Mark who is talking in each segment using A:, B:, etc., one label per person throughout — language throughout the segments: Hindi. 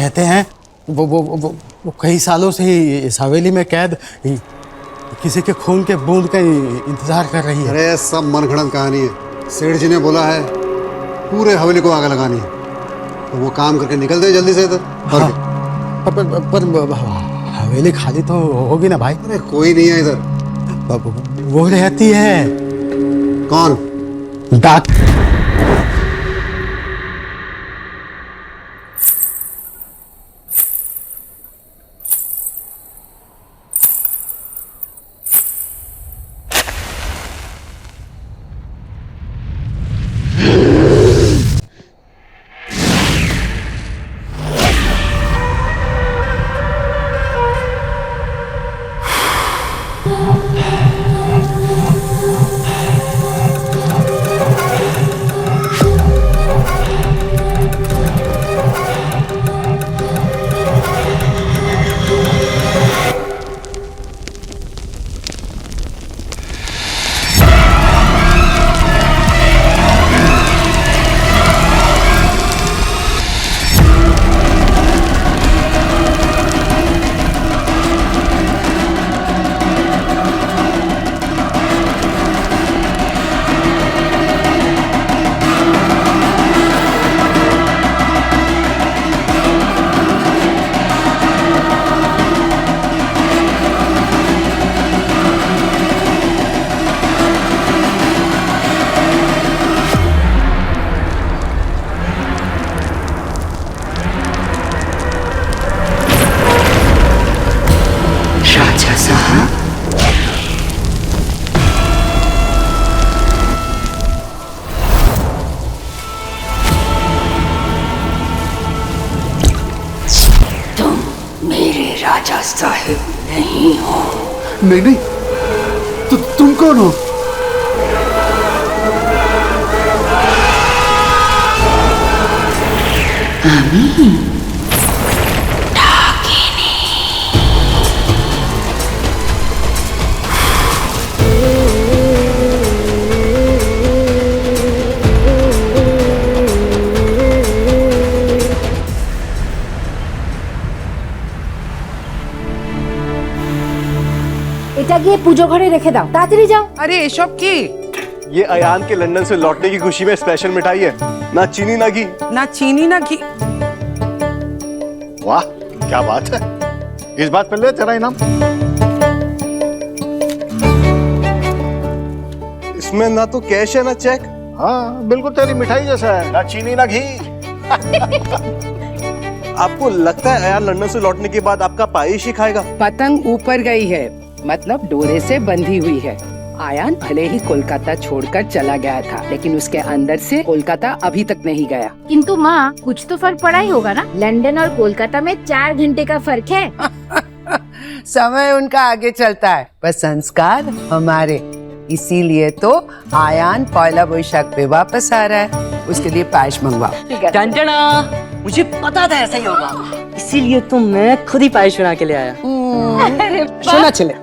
A: कहते हैं वो कई सालों से ही इस हवेली में कैद किसी के खून के बूंद का इंतजार कर रही है।
B: अरे सब मनगढ़ंत कहानी है। सेठ जी ने बोला है पूरे हवेली को आग लगानी है, तो वो काम करके निकल दे जल्दी से इधर।
A: हाँ, पर हवेली खाली तो होगी ना भाई?
B: अरे कोई नहीं है इधर।
A: वो रहती है।
B: कौन?
A: डाक।
C: राजा साहिब नहीं हो।
B: नहीं, तुम कौन हो?
D: এটা গিয়ে পুজো ঘরে রেখে দাও, তাড়াতাড়ি যাও।
E: अरे एसब की?
F: ये अयान के लंदन से लौटने की खुशी में स्पेशल मिठाई है, ना चीनी ना घी।
E: ना चीनी ना घी।
F: वाह क्या बात है, इस बात पर ले तेरा इनाम। इसमें ना तो कैश है ना चेक। हाँ बिल्कुल तेरी मिठाई जैसा है, ना चीनी ना घी। आपको लगता है अयान लंदन से लौटने के बाद आपका पायेश ही खाएगा?
E: पतंग ऊपर गई है, मतलब डोरे से बंधी हुई है। आयान भले ही कोलकाता छोड़कर चला गया था, लेकिन उसके अंदर से कोलकाता अभी तक नहीं गया।
D: किंतु माँ, कुछ तो फर्क पड़ा ही होगा ना। लंदन और कोलकाता में 4 घंटे का फर्क है।
E: समय उनका आगे चलता है, पर संस्कार हमारे। इसीलिए तो आयान पहला वैशाख पे वापस आ रहा है। उसके लिए पायस मंगवाओ।
G: टंटना, मुझे पता था ऐसा ही होगा, इसीलिए तो मैं खुद ही पायस बना के ले आया।
E: सुना चले।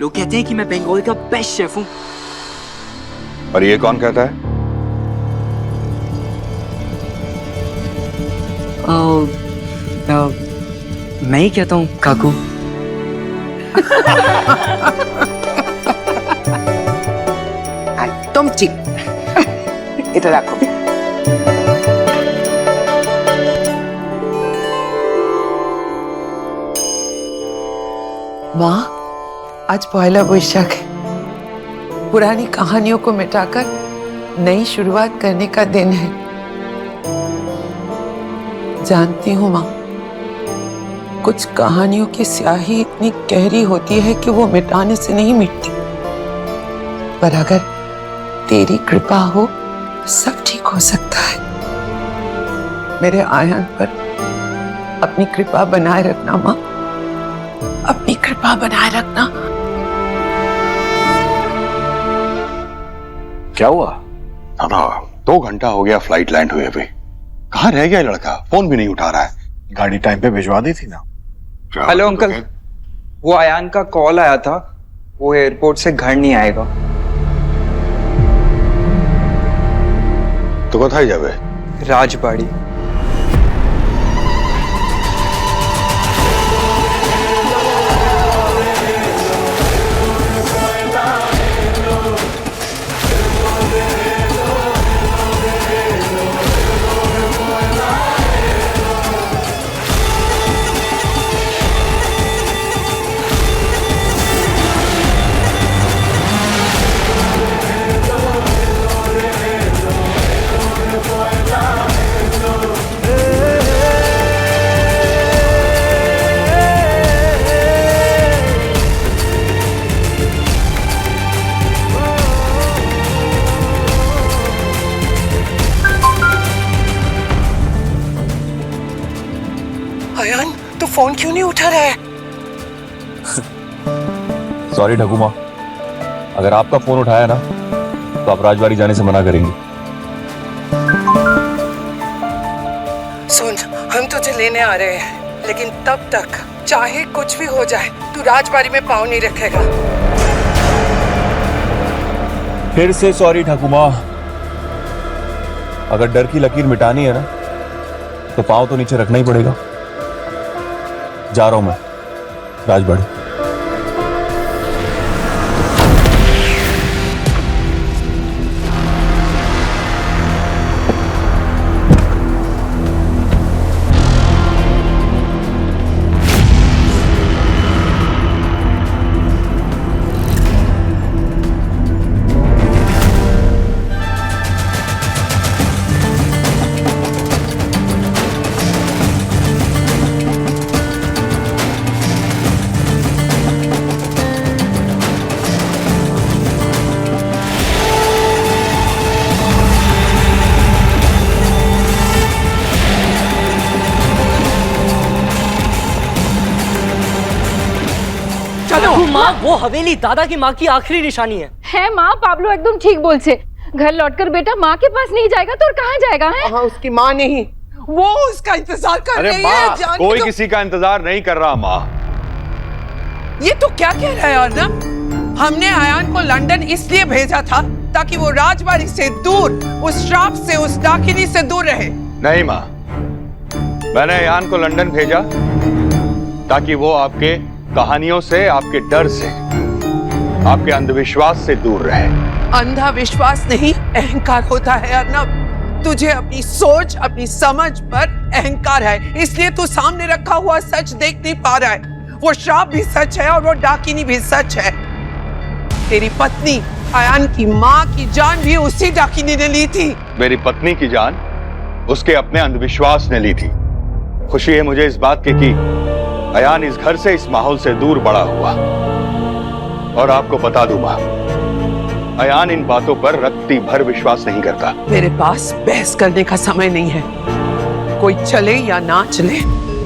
G: लोग कहते हैं कि मैं बंगाल का बेस्ट शेफ हूँ।
H: और ये कौन कहता है?
G: मैं ही कहता हूँ काकू।
E: तुम ठीक इधर रखो। माँ, आज पहला वैशाख है। पुरानी कहानियों को मिटाकर नई शुरुआत करने का दिन है। जानती हूँ माँ, कुछ कहानियों की स्याही इतनी गहरी होती है कि वो मिटाने से नहीं मिटती, पर अगर तेरी कृपा हो सब ठीक हो सकता है। मेरे आयान पर अपनी कृपा बनाए रखना माँ, अपनी कृपा बनाए रखना।
H: क्या हुआ? दादा 2 घंटा हो गया फ्लाइट लैंड हुए अभी। कहाँ रह गया लड़का? फोन भी नहीं उठा रहा है।
F: गाड़ी टाइम पे भिजवा दी थी ना।
I: हेलो अंकल, वो आयान का कॉल आया था, वो एयरपोर्ट से घर नहीं आएगा।
H: तो कोথায় যাবে?
I: राजबाड़ी।
E: फोन क्यों नहीं उठा रहा है?
J: सॉरी ठाकुमा, अगर आपका फोन उठाया ना तो आप राजबाड़ी जाने से मना करेंगे।
E: सुन, हम तुझे लेने आ रहे हैं, लेकिन तब तक चाहे कुछ भी हो जाए तू राजबाड़ी में पाँव नहीं रखेगा।
J: फिर से सॉरी ठाकुमा, अगर डर की लकीर मिटानी है ना तो पाँव तो नीचे रखना ही पड़ेगा। जा रहा हूं मैं राजबाड़ी।
G: माँ, वो हवेली दादा की माँ की आखिरी निशानी है
K: माँ, पाब्लो एकदम ठीक बोल से। घर लौटकर बेटा माँ के पास नहीं जाएगा तो और कहाँ जाएगा है?
E: हाँ, उसकी माँ नहीं, वो उसका इंतजार कर रही है।
H: माँ, कोई किसी का इंतजार नहीं कर रहा माँ।
E: ये तो क्या कह रहा है अर्नब? हमने अयान को लंदन इसलिए भेजा था ताकि वो राजबाड़ी से दूर, उस श्राप से, उस डाकिनी से दूर रहे।
H: नहीं माँ, मैंने अयान को लंदन भेजा ताकि वो आपके कहानियों से, आपके डर से, आपके अंधविश्वास से दूर रहे।
E: अंधा विश्वास नहीं, अहंकार होता है अर्नब। तुझे अपनी सोच, अपनी समझ पर अहंकार है, इसलिए तू सामने रखा हुआ सच देख नहीं पा रहा है। वो श्राप भी सच है और वो डाकिनी भी सच है। तेरी पत्नी अयान की माँ की जान भी उसी डाकिनी ने ली थी।
H: मेरी पत्नी की जान उसके अपने अंधविश्वास ने ली थी। खुशी है मुझे इस बात की कि अयान इस घर से, इस माहौल से दूर बड़ा हुआ। और आपको बता दूं मां, अयान इन बातों पर रत्ती भर विश्वास नहीं करता।
E: मेरे पास बहस करने का समय नहीं है। कोई चले या ना चले,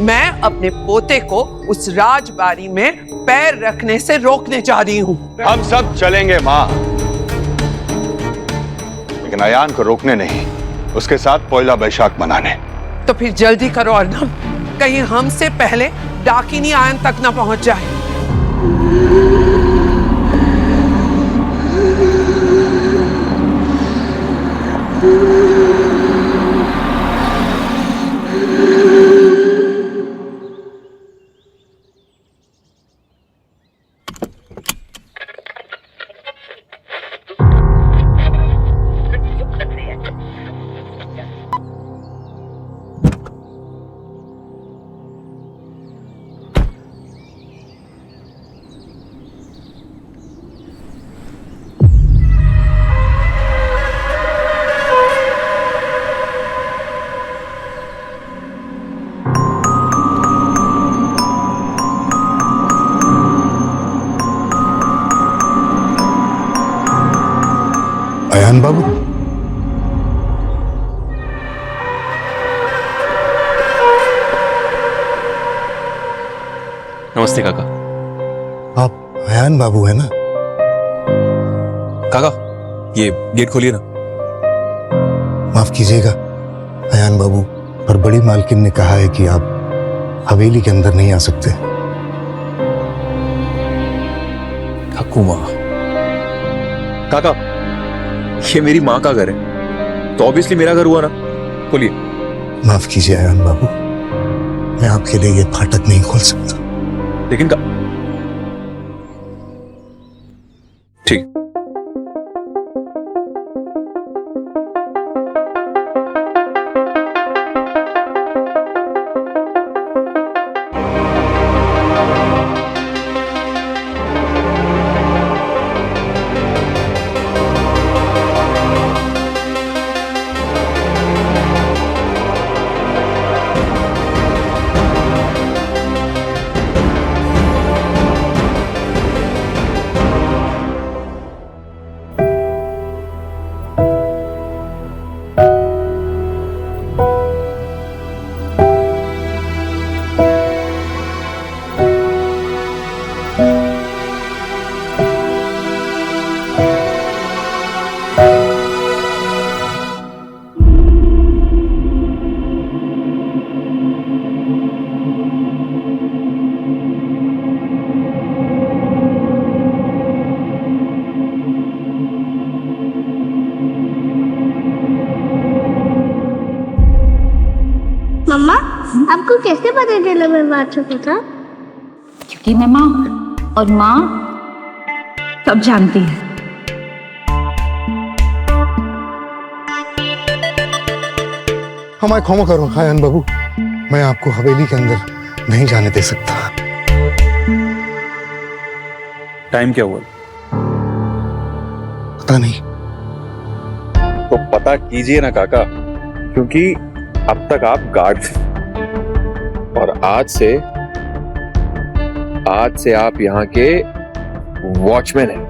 E: मैं अपने पोते को उस राजबाड़ी में पैर रखने से रोकने जा रही हूँ।
H: हम सब चलेंगे मां, लेकिन अयान को रोकने नहीं, उसके साथ पहला बैशाख मनाने।
E: तो फिर जल्दी करो अर्नब, कहीं हमसे पहले डाकिनी अयान तक न पहुंच जाए।
B: अयान बाबू,
J: नमस्ते काका।
B: आप अयान बाबू है ना?
J: काका, ये गेट खोलिए ना।
B: माफ कीजिएगा अयान बाबू, पर बड़ी मालकिन ने कहा है कि आप हवेली के अंदर नहीं आ सकते।
J: ठाकुमा, काका, ये मेरी माँ का घर है तो ऑब्वियसली मेरा घर हुआ ना। खोलिए।
B: माफ कीजिए अयान बाबू, मैं आपके लिए ये फाटक नहीं खोल सकता।
J: लेकिन ठीक।
L: कैसे पता चला मैं बादशाह को था?
D: क्योंकि मैं माँ हूँ और माँ सब जानती है।
B: हमारे क्षमा करो आयान बाबू, मैं आपको हवेली के अंदर नहीं जाने दे सकता।
J: टाइम क्या हुआ?
B: पता नहीं।
J: तो पता कीजिए ना काका, क्योंकि अब तक आप गार्ड थे और आज से आप यहाँ के वॉचमैन हैं।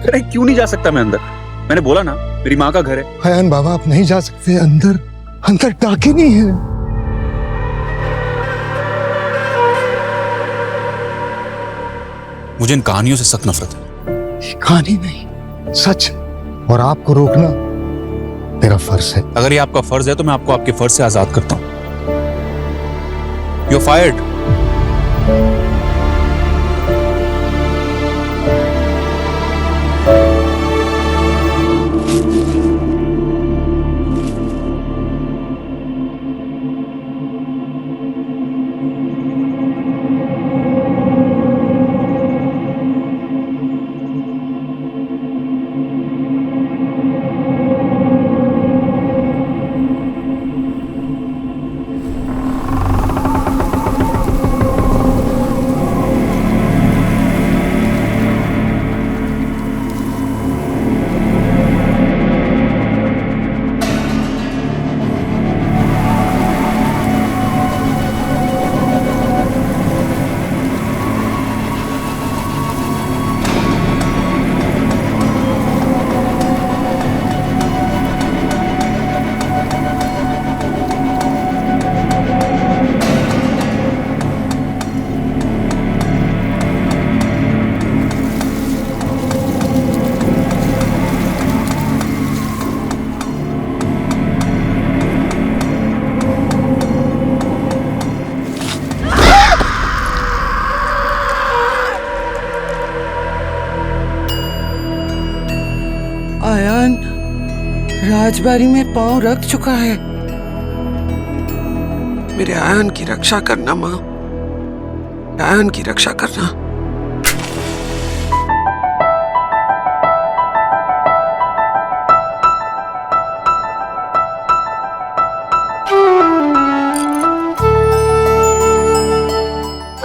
J: अरे क्यों नहीं जा सकता मैं अंदर? मैंने बोला ना मेरी माँ का घर है।
B: आयान बाबा आप नहीं जा सकते अंदर, अंदर डाके नहीं है।
J: मुझे इन कहानियों से सख्त नफरत है।
B: कहानी नहीं, सच, और आपको रोकना मेरा फर्ज है।
J: अगर ये आपका फर्ज है तो मैं आपको आपके फर्ज से आजाद करता हूं। You're fired.
E: आयान राजबारी में पांव रख चुका है। मेरे आयान की रक्षा करना माँ, आयान की रक्षा करना।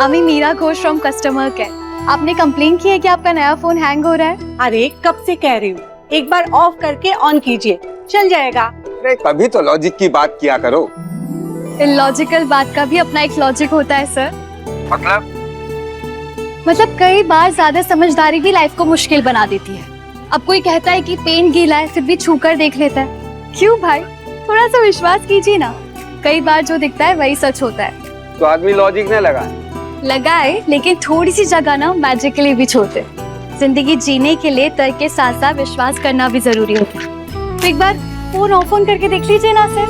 K: अमी Meera Ghosh from customer care. आपने कंप्लेन की है कि आपका नया फोन हैंग हो रहा है।
M: अरे कब से कह रही हूँ, एक बार ऑफ करके ऑन कीजिए, चल जाएगा।
I: अरे कभी तो लॉजिक की बात किया करो।
K: इलॉजिकल बात का भी अपना एक लॉजिक होता है सर। मतलब कई बार ज्यादा समझदारी भी लाइफ को मुश्किल बना देती है। अब कोई कहता है कि पेन गीला है, फिर भी छूकर देख लेता है। क्यों भाई, थोड़ा सा विश्वास कीजिए ना। कई बार जो दिखता है वही सच होता है।
I: तो आदमी लॉजिक न
K: लगाए, लेकिन थोड़ी सी जगह ना मैजिक के लिए भी छोड़ते। जिंदगी जीने के लिए तर्क के साथ साथ विश्वास करना भी जरूरी होता है। तो एक बार फोन ऑफ ऑन करके देख लीजिए ना सर।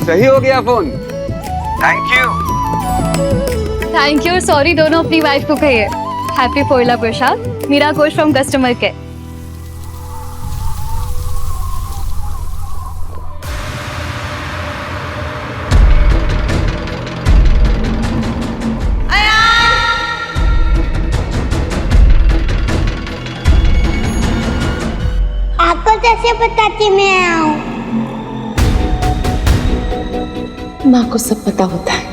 I: सही हो गया फोन। Thank
K: you. सॉरी दोनों अपनी वाइफ को कहिए हैप्पी पोइला प्रसाद। Meera Ghosh from customer care.
L: आपको कैसे पता कि मैं आऊं?
E: माँ को सब पता होता है।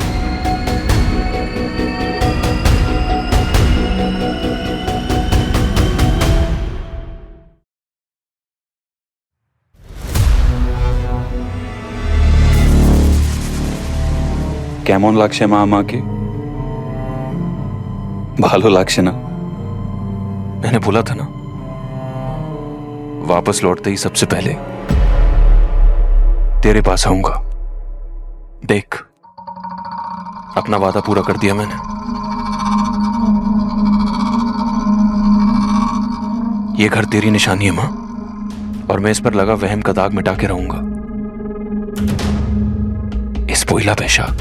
J: কেমন লাগছে মা আমাকে? ভালো লাগছে না? मैंने बोला था ना, वापस लौटते ही सबसे पहले तेरे पास आऊंगा। देख, अपना वादा पूरा कर दिया मैंने। ये घर तेरी निशानी है मां, और मैं इस पर लगा वहम का दाग मिटा के रहूंगा। इस पोइला बैशाख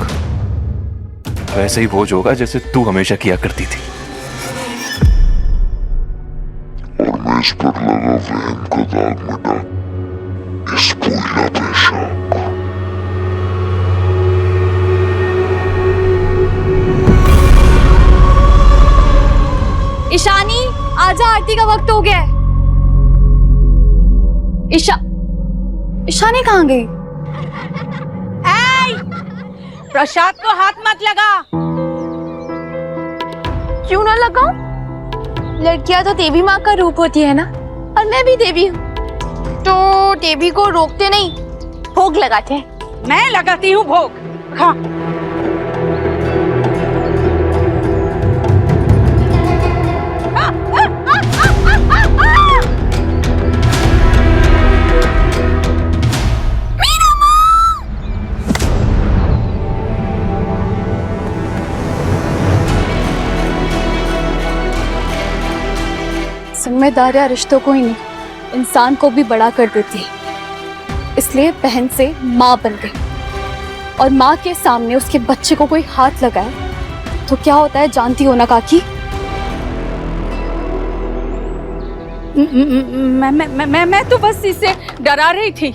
J: वैसे ही भोज होगा जैसे तू हमेशा किया करती थी।
N: मैं इस पर लगा वहम का दाग मिटा इस पूजा पेशाब को।
K: ईशानी आजा, आरती का वक्त हो गया है। ईशानी कहाँ गई?
M: प्रसाद को हाथ मत लगा।
K: क्यों ना लगाऊं? लड़कियां तो देवी माँ का रूप होती है ना, और मैं भी देवी हूँ, तो देवी को रोकते नहीं, भोग लगाते हैं।
M: मैं लगाती हूँ भोग। हाँ।
K: जिम्मेदारियां रिश्तों को ही नहीं, इंसान को भी बड़ा कर देती है। इसलिए बहन से माँ बन गई, और माँ के सामने उसके बच्चे को कोई हाथ लगाए तो क्या होता है जानती हो ना काकी?
M: मैं तो बस इसे डरा रही थी।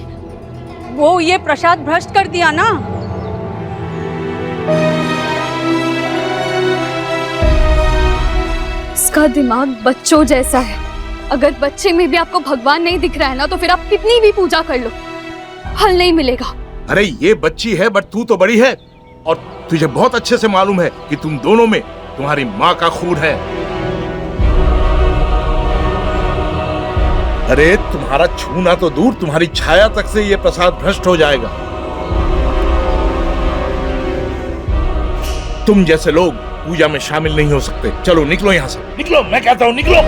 M: वो ये प्रसाद भ्रष्ट कर दिया ना।
K: इसका दिमाग बच्चों जैसा है। अगर बच्चे में भी आपको भगवान नहीं दिख रहा है ना, तो फिर आप कितनी भी पूजा कर लो, हल नहीं मिलेगा।
O: अरे ये बच्ची है, बट तू तो बड़ी है, और तुझे बहुत अच्छे से मालूम है कि तुम दोनों में तुम्हारी माँ का खून है। अरे तुम्हारा छूना तो दूर, तुम्हारी छाया तक से ये प्रसाद भ्रष्ट हो जाएगा। तुम जैसे लोग पूजा में शामिल नहीं हो सकते। चलो निकलो यहाँ से, निकलो, मैं कहता हूँ निकलो।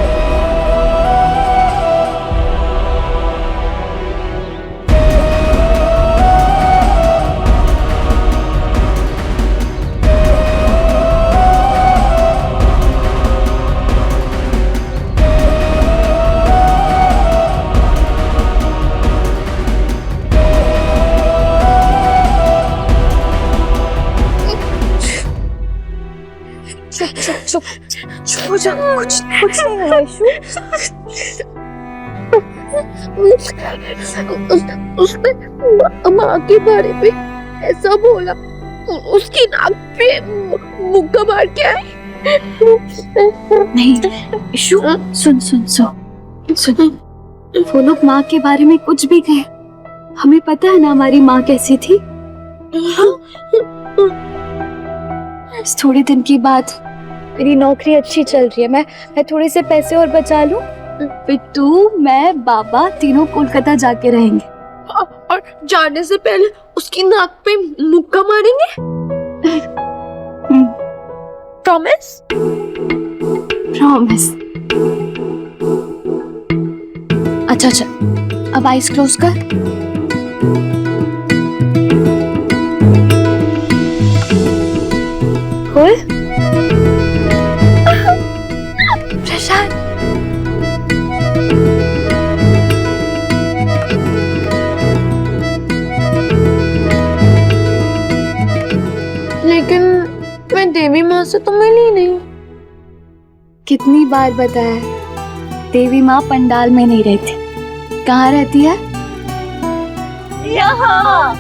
K: चुप हो जा, कुछ नहीं हुआ इशू।
L: उसने माँ के बारे में ऐसा बोला, उसकी नाक पे मुक्का मार के आई।
K: नहीं इशू, सुन सुन सुन सुन, वो लोग माँ के बारे में कुछ भी कहे, हमें पता है ना हमारी माँ कैसी थी। थोड़े दिन की बात, मेरी नौकरी अच्छी चल रही है, मैं थोड़े से पैसे और बचा लूं, फिर तू, मैं, बाबा तीनों कोलकाता जाके रहेंगे,
L: और जाने से पहले उसकी नाक पे मुक्का मारेंगे। प्रॉमिस?
K: प्रॉमिस। अच्छा अच्छा, अब आइज क्लोज कर। खोल। प्रशांत,
L: लेकिन मैं देवी माँ से तो मिली नहीं।
K: कितनी बार बताया, देवी माँ पंडाल में नहीं रहती। कहाँ रहती है?
L: यहाँ।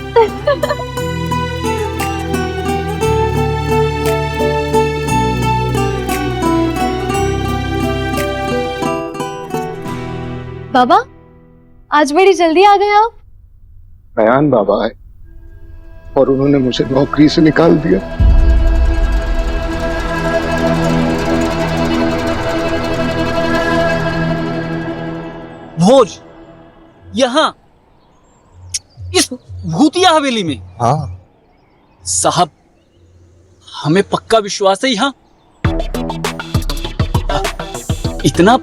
K: बाबा, आज बड़ी जल्दी आ गए आप।
F: बयान बाबा है और उन्होंने मुझे नौकरी से निकाल दिया।
G: भोज यहाँ इस भूतिया हवेली में?
J: हाँ
G: साहब, हमें पक्का विश्वास है यहाँ इतना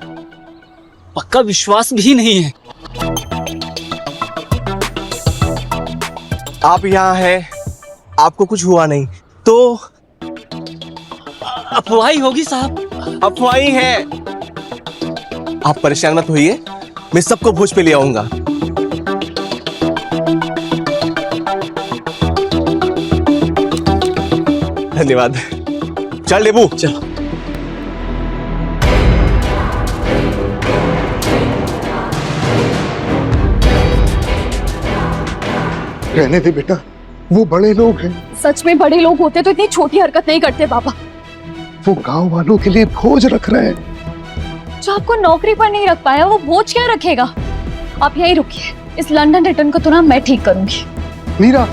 G: पक्का विश्वास भी नहीं है।
J: आप यहाँ हैं, आपको कुछ हुआ नहीं तो?
G: अफवाही होगी साहब।
J: अफवाही है। आप परेशान मत होइए, मैं सबको भोज पे ले आऊंगा। धन्यवाद। चल लेबू, चल।
F: रहने दे बेटा, वो बड़े लोग हैं।
K: सच में बड़े लोग होते तो इतनी छोटी हरकत नहीं करते पापा।
F: वो गांव वालों के लिए बोझ रख रहे हैं।
K: जो आपको नौकरी पर नहीं रख पाया वो बोझ क्या रखेगा। आप यहीं रुकिए, इस लंदन रिटर्न को तो ना मैं ठीक करूंगी।
F: मीरा,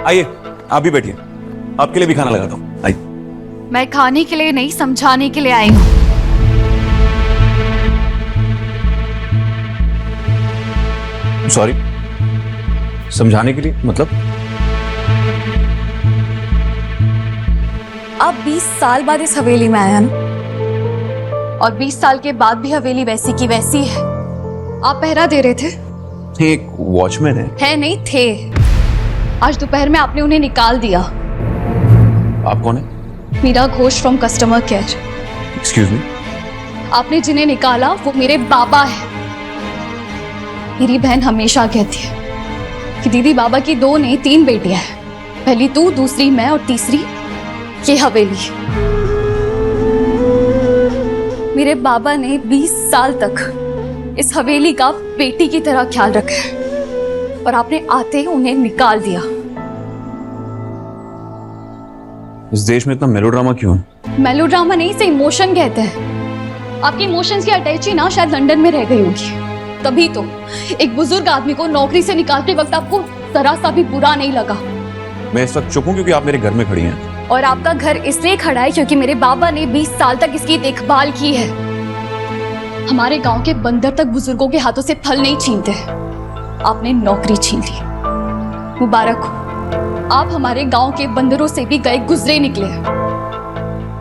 J: आइए, आप भी बैठिए, आपके लिए भी खाना लगाता हूँ। आइए।
K: मैं खाने के लिए नहीं, समझाने के लिए आई हूँ।
J: सॉरी, समझाने के लिए मतलब?
K: आप 20 साल बाद इस हवेली में आया ना, और 20 साल के बाद भी हवेली वैसी की वैसी है। आप पहरा दे रहे थे?
J: एक वॉचमैन है
K: नहीं थे। आज दोपहर में आपने उन्हें निकाल दिया।
J: आप कौन है?
K: Meera Ghosh from customer care.
J: Excuse me?
K: आपने जिन्हें निकाला वो मेरे बाबा है। मेरी बहन हमेशा कहती है कि दीदी बाबा की 2 नहीं 3 बेटियां हैं, पहली तू, दूसरी मैं और तीसरी ये हवेली। मेरे बाबा ने 20 साल तक इस हवेली का बेटी की तरह ख्याल रखा है और आपने आते ही उन्हें निकाल दिया।
J: इस देश में इतना मेलोड्रामा क्यों है?
K: मेलोड्रामा नहीं, इसे इमोशन कहते हैं। आपकी इमोशंस की अटैची ना शायद लंदन में रह गई होगी, तभी तो एक बुजुर्ग आदमी को नौकरी से निकालते वक्त आपको जरा सा भी बुरा नहीं लगा।
J: मैं इस वक्त चुप हूं क्योंकि आप मेरे घर में खड़ी हैं।
K: और आपका घर इसलिए खड़ा है क्योंकि मेरे बाबा ने 20 साल तक इसकी देखभाल की है। हमारे गांव के बंदर तक बुजुर्गों के हाथों से फल नहीं छीनते। आपने नौकरी छीन ली, मुबारक हो। आप हमारे गांव के बंदरों से भी गए गुजरे निकले।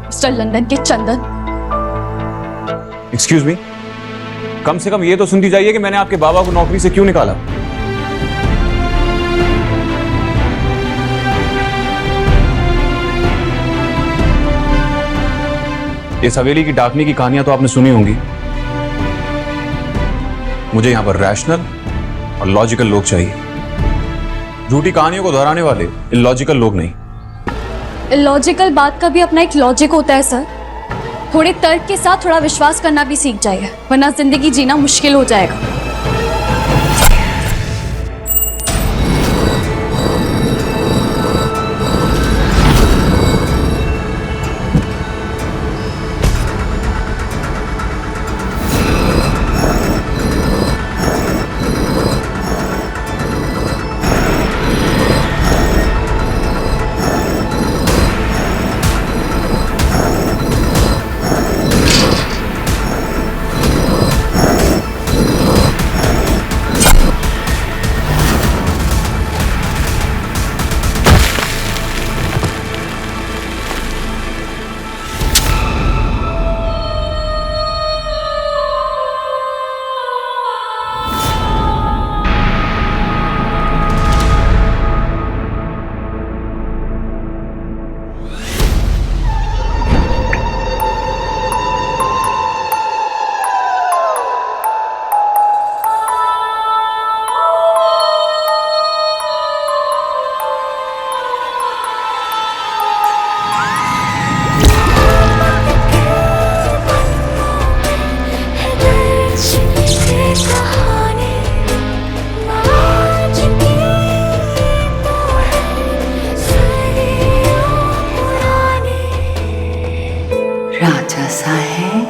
K: मिस्टर लंदन के चंदन।
J: एक्सक्यूज मी, कम से कम ये तो सुनती जाइए कि मैंने आपके बाबा को नौकरी से क्यों निकाला। इस हवेली की डाकनी की कहानियां तो आपने सुनी होंगी। मुझे यहां पर रैशनल और लॉजिकल लोग चाहिए, झूठी कहानियों को दोहराने वाले इलॉजिकल लोग नहीं।
K: इलॉजिकल बात का भी अपना एक लॉजिक होता है सर। थोड़े तर्क के साथ थोड़ा विश्वास करना भी सीख जाइए, वरना जिंदगी जीना मुश्किल हो जाएगा।
C: राजा साहेब